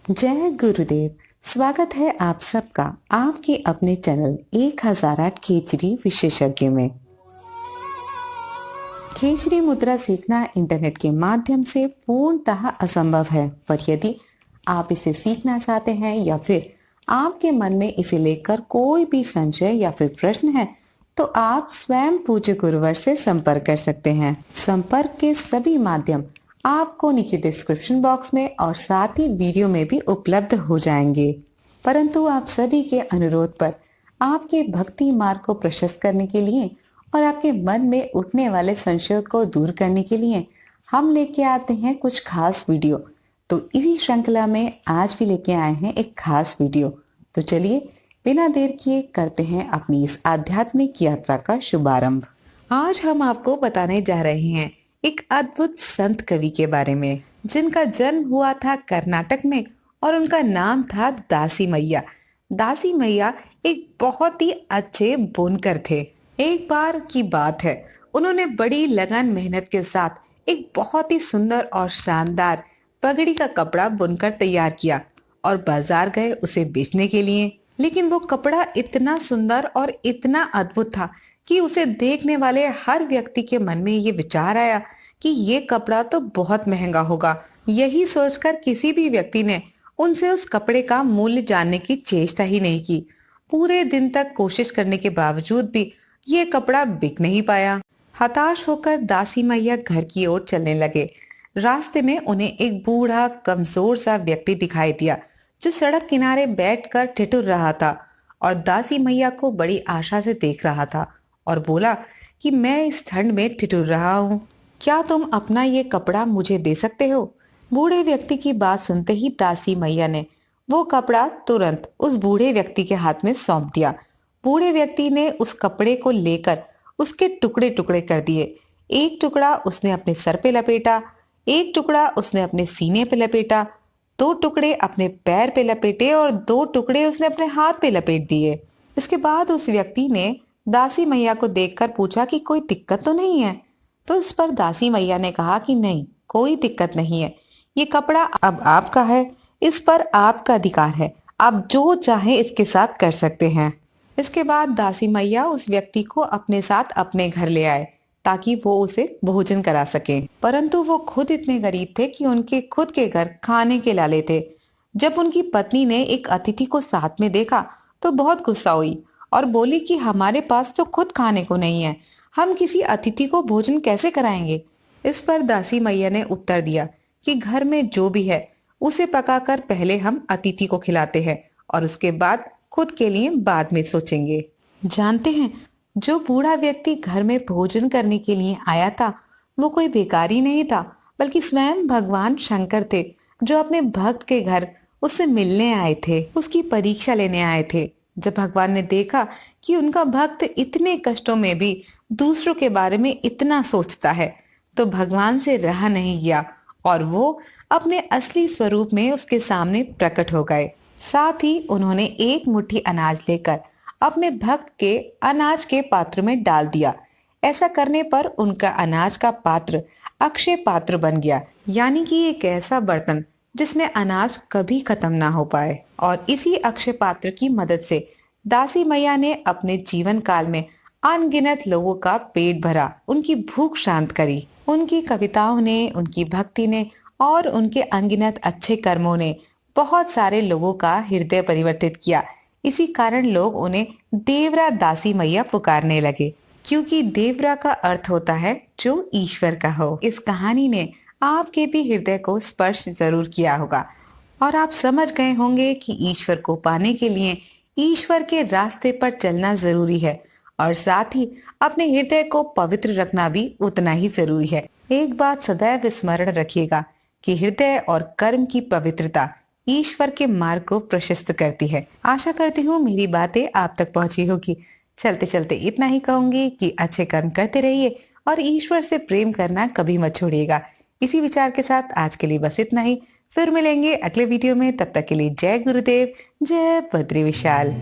जय गुरुदेव। स्वागत है आप सबका आपके अपने चैनल 1008 खेचरी विशेषज्ञ में। खेचरी मुद्रा सीखना इंटरनेट के माध्यम से पूर्णतः असंभव है, पर यदि आप इसे सीखना चाहते हैं या फिर आपके मन में इसे लेकर कोई भी संशय या फिर प्रश्न है, तो आप स्वयं पूज्य गुरुवर से संपर्क कर सकते हैं। संपर्क के सभी माध्यम आपको नीचे डिस्क्रिप्शन बॉक्स में और साथ ही वीडियो में भी उपलब्ध हो जाएंगे। परंतु आप सभी के अनुरोध पर आपके भक्ति मार्ग को प्रशस्त करने के लिए और आपके मन में उठने वाले संशयों को दूर करने के लिए हम लेके आते हैं कुछ खास वीडियो। तो इसी श्रृंखला में आज भी लेके आए हैं एक खास वीडियो। तो चलिए बिना देर किए करते हैं अपनी इस आध्यात्मिक यात्रा का शुभारंभ। आज हम आपको बताने जा रहे हैं एक अद्भुत संत कवि के बारे में, जिनका जन्म हुआ था कर्नाटक में और उनका नाम था दासी मैया। दासी मैया एक बहुत ही अच्छे बुनकर थे। एक बार की बात है, उन्होंने बड़ी लगन मेहनत के साथ एक बहुत ही सुंदर और शानदार पगड़ी का कपड़ा बुनकर तैयार किया और बाजार गए उसे बेचने के लिए। लेकिन वो कपड़ा इतना सुंदर और इतना अद्भुत था कि उसे देखने वाले हर व्यक्ति के मन में ये विचार आया कि ये कपड़ा तो बहुत महंगा होगा। यही सोचकर किसी भी व्यक्ति ने उनसे उस कपड़े का मूल्य जानने की चेष्टा ही नहीं की। पूरे दिन तक कोशिश करने के बावजूद भी ये कपड़ा बिक नहीं पाया। हताश होकर दासी मैया घर की ओर चलने लगे। रास्ते में उन्हें एक बूढ़ा कमजोर सा व्यक्ति दिखाई दिया, जो सड़क किनारे बैठकर ठिठुर रहा था और दासी मैया को बड़ी आशा से देख रहा था और बोला कि मैं इस ठंड में ठिठुर रहा हूँ, क्या तुम अपना ये कपड़ा मुझे दे सकते हो? बूढ़े व्यक्ति की बात सुनते ही दासी मैया ने वो कपड़ा तुरंत उस बूढ़े व्यक्ति के हाथ में सौंप दिया। बूढ़े व्यक्ति ने उस कपड़े को लेकर उसके टुकड़े टुकड़े कर दिए। एक टुकड़ा उसने अपने सर पे लपेटा, एक टुकड़ा उसने अपने सीने पे लपेटा, दो टुकड़े अपने पैर पे लपेटे और दो टुकड़े उसने अपने हाथ पे लपेट दिए। इसके बाद उस व्यक्ति ने दासी मैया को देखकर पूछा कि कोई दिक्कत तो नहीं है? तो इस पर दासी मैया ने कहा कि नहीं, कोई दिक्कत नहीं है, ये कपड़ा अब आपका है, इस पर आपका अधिकार है, आप जो चाहे इसके साथ कर सकते हैं। इसके बाद दासी मैया उस व्यक्ति को अपने साथ अपने घर ले आए ताकि वो उसे भोजन करा सके। परंतु वो खुद इतने गरीब थे कि उनके खुद के घर खाने के लाले थे। जब उनकी पत्नी ने एक अतिथि को साथ में देखा तो बहुत गुस्सा हुई और बोली कि हमारे पास तो खुद खाने को नहीं है, हम किसी अतिथि को भोजन कैसे कराएंगे? इस पर दासी मैया ने उत्तर दिया कि घर में जो भी है उसे पकाकर पहले हम अतिथि को खिलाते हैं और उसके बाद खुद के लिए बाद में सोचेंगे। जानते हैं, जो बूढ़ा व्यक्ति घर में भोजन करने के लिए आया था वो कोई भिखारी नहीं था, बल्कि स्वयं भगवान शंकर थे, जो अपने भक्त के घर उससे मिलने आए थे, उसकी परीक्षा लेने आए थे। जब भगवान ने देखा कि उनका भक्त इतने कष्टों में भी दूसरों के बारे में इतना सोचता है, तो भगवान से रहा नहीं गया और वो अपने असली स्वरूप में उसके सामने प्रकट हो गए। साथ ही उन्होंने एक मुट्ठी अनाज लेकर अपने भक्त के अनाज के पात्र में डाल दिया। ऐसा करने पर उनका अनाज का पात्र अक्षय पात्र बन गया, यानी कि एक ऐसा बर्तन जिसमें अनाज कभी खत्म ना हो पाए। और इसी अक्षय पात्र की मदद से दासी मैया ने अपने जीवन काल में अनगिनत लोगों का पेट भरा, उनकी भूख शांत करी। उनकी कविताओं ने, उनकी भक्ति ने और उनके अनगिनत अच्छे कर्मों ने बहुत सारे लोगों का हृदय परिवर्तित किया। इसी कारण लोग उन्हें देवरा दासी मैया पुकारने लगे, क्योंकि देवरा का अर्थ होता है जो ईश्वर का हो। इस कहानी ने आपके भी हृदय को स्पर्श जरूर किया होगा और आप समझ गए होंगे कि ईश्वर को पाने के लिए ईश्वर के रास्ते पर चलना जरूरी है और साथ ही अपने हृदय को पवित्र रखना भी उतना ही जरूरी है। एक बात सदैव स्मरण रखिएगा कि हृदय और कर्म की पवित्रता ईश्वर के मार्ग को प्रशस्त करती है। आशा करती हूँ मेरी बातें आप तक पहुंची होगी। चलते चलते इतना ही कहूंगी कि अच्छे कर्म करते रहिए और ईश्वर से प्रेम करना कभी मत छोड़िएगा। इसी विचार के साथ आज के लिए बस इतना ही। फिर मिलेंगे अगले वीडियो में, तब तक के लिए जय गुरुदेव, जय बद्री विशाल।